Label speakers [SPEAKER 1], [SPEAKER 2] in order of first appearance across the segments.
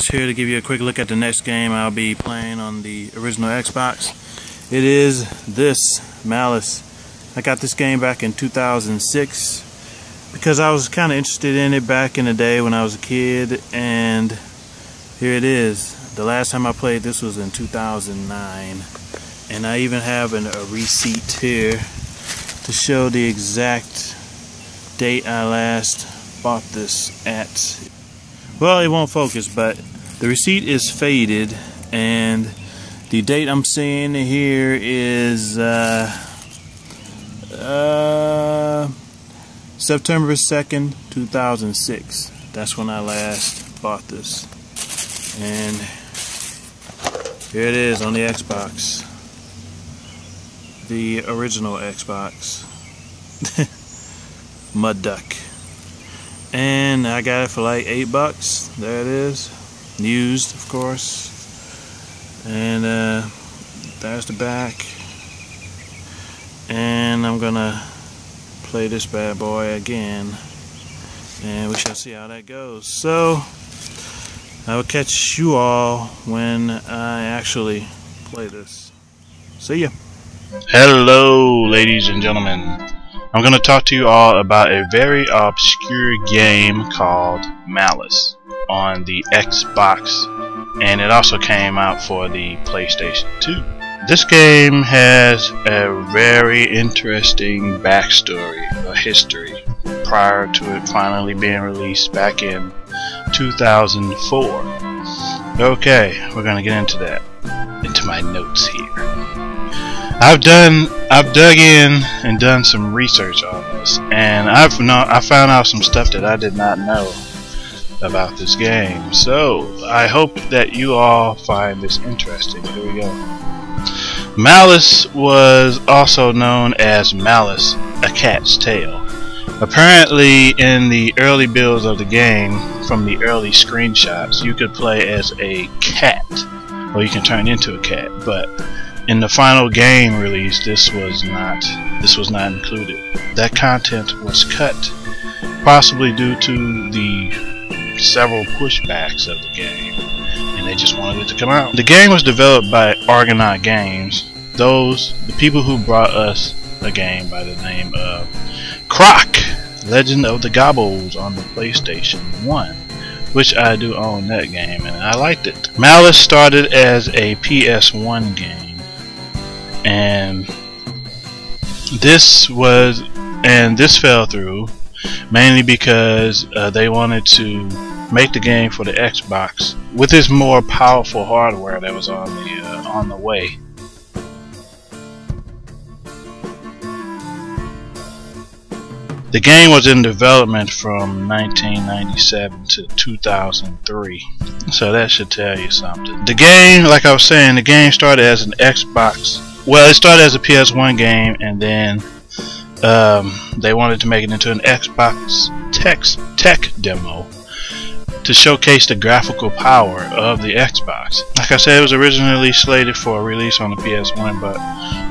[SPEAKER 1] just here to give you a quick look at the next game I'll be playing on the original Xbox. It is this Malice. I got this game back in 2006 because I was kind of interested in it back in the day when I was a kid, and here it is. The last time I played this was in 2009, and I even have a receipt here to show the exact date I last bought this at. Well, it won't focus, but the receipt is faded, and the date I'm seeing here is September 2nd, 2006. That's when I last bought this. And here it is on the Xbox. The original Xbox. Mud Duck. And I got it for like $8. There it is. Used, of course. And there's the back. And I'm gonna play this bad boy again, and we shall see how that goes. So I will catch you all when I actually play this. See ya.
[SPEAKER 2] Hello, ladies and gentlemen. I'm going to talk to you all about a very obscure game called Malice on the Xbox, and it also came out for the PlayStation 2. This game has a very interesting backstory, a history, prior to it finally being released back in 2004. Okay, we're going to get into that, into my notes here. I've dug in and done some research on this, and I found out some stuff that I did not know about this game. So I hope that you all find this interesting. Here we go. Malice was also known as Malice, a cat's tail. Apparently, in the early builds of the game, from the early screenshots, you could play as a cat, or you can turn into a cat, but in the final game release, this was not included. That content was cut, possibly due to the several pushbacks of the game, and they just wanted it to come out. The game was developed by Argonauts Games, the people who brought us a game by the name of Croc, Legend of the Gobbles on the PlayStation 1, which I do own that game, and I liked it. Malice started as a PS1 game, and this fell through mainly because they wanted to make the game for the Xbox with this more powerful hardware that was on the way. The game was in development from 1997 to 2003, so that should tell you something. The game, like I was saying, the game started as an Xbox. Well, it started as a PS1 game, and then they wanted to make it into an Xbox tech demo to showcase the graphical power of the Xbox. Like I said, it was originally slated for a release on the PS1, but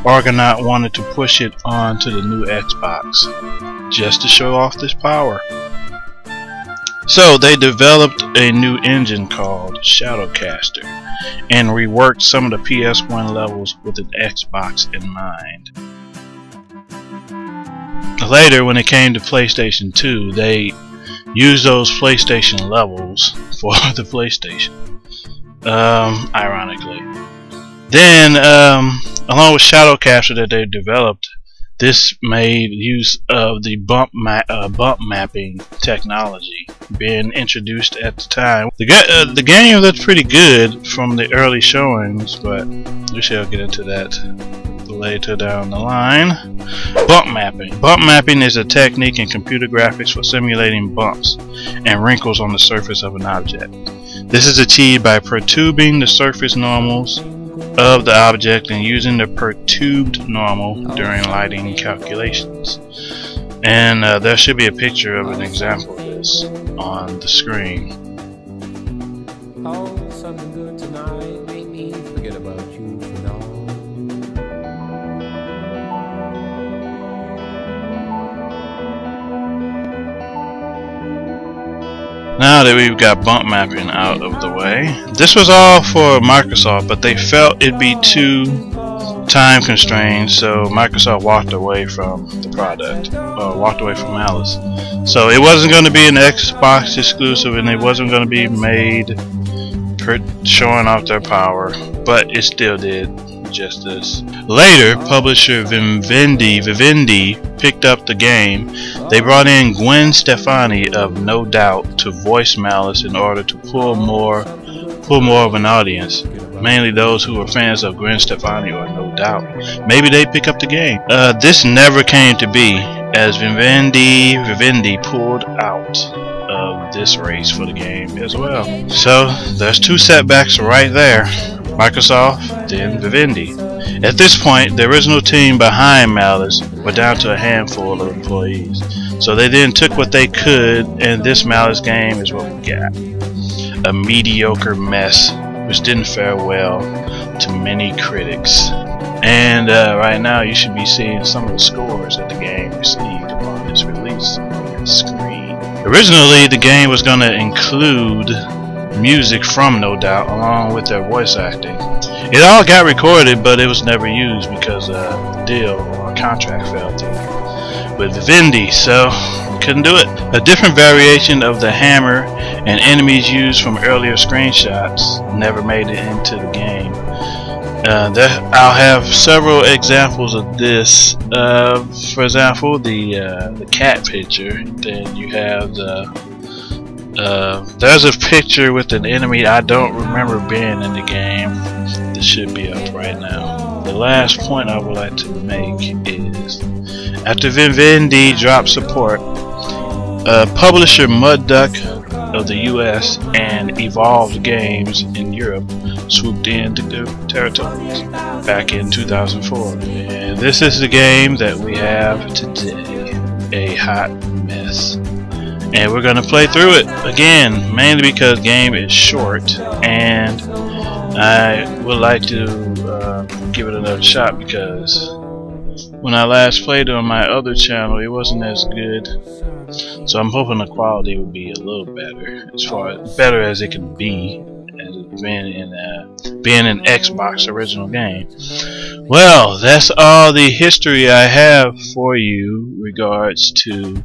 [SPEAKER 2] Argonaut wanted to push it onto the new Xbox just to show off this power. So they developed a new engine called Shadowcaster and reworked some of the PS1 levels with an Xbox in mind. Later, when it came to PlayStation 2, they used those PlayStation levels for the PlayStation, ironically. Then, along with Shadowcaster that they developed, this made use of the bump mapping technology being introduced at the time. The game looked pretty good from the early showings, but we shall get into that later down the line. Bump mapping. Bump mapping is a technique in computer graphics for simulating bumps and wrinkles on the surface of an object. This is achieved by perturbing the surface normals of the object and using the perturbed normal during lighting calculations. And there should be a picture of an example of this on the screen.
[SPEAKER 3] Oh, something good tonight, make me forget about you for now.
[SPEAKER 2] Now that we've got bump mapping out of the way, this was all for Microsoft, but they felt it'd be too time constrained, so Microsoft walked away from the product, walked away from Malice. So it wasn't going to be an Xbox exclusive, and it wasn't going to be made showing off their power, but it still did justice. Later, publisher Vivendi picked up the game. They brought in Gwen Stefani of No Doubt to voice Malice in order to pull more of an audience, mainly those who were fans of Gwen Stefani or No Doubt. Maybe they pick up the game. This never came to be, as Vivendi pulled out of this race for the game as well. So there's two setbacks right there. Microsoft, then Vivendi. At this point, the original team behind Malice were down to a handful of employees. So they then took what they could, and this Malice game is what we got. A mediocre mess, which didn't fare well to many critics. And right now you should be seeing some of the scores that the game received upon its release on your screen. Originally, the game was going to include music from No Doubt along with their voice acting. It all got recorded, but it was never used because the deal or contract fell through with Vivendi, so couldn't do it. A different variation of the hammer and enemies used from earlier screenshots never made it into the game. I'll have several examples of this. For example, the cat picture. Then you have there's a picture with an enemy I don't remember being in the game. This should be up right now. The last point I would like to make is, after Vivendi dropped support, publisher Mudduck of the US and Evolved Games in Europe swooped into their territories back in 2004. And this is the game that we have today, a hot mess. And we're going to play through it again, mainly because the game is short, and I would like to give it another shot, because when I last played on my other channel it wasn't as good. So I'm hoping the quality will be a little better, as far as better as it can be, as it's being an Xbox original game. Well, that's all the history I have for you regards to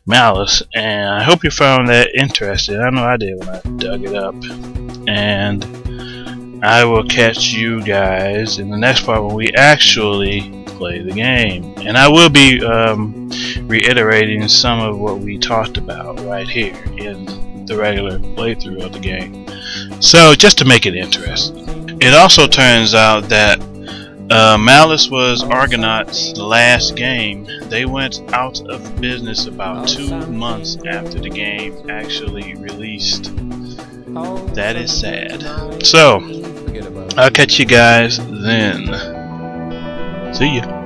[SPEAKER 2] Malice, and I hope you found that interesting. I know I did when I dug it up, and I will catch you guys in the next part when we actually play the game. And I will be reiterating some of what we talked about right here in the regular playthrough of the game, so just to make it interesting. It also turns out that Malice was Argonauts' last game. They went out of business about 2 months after the game actually released. That is sad. So I'll catch you guys then. See ya.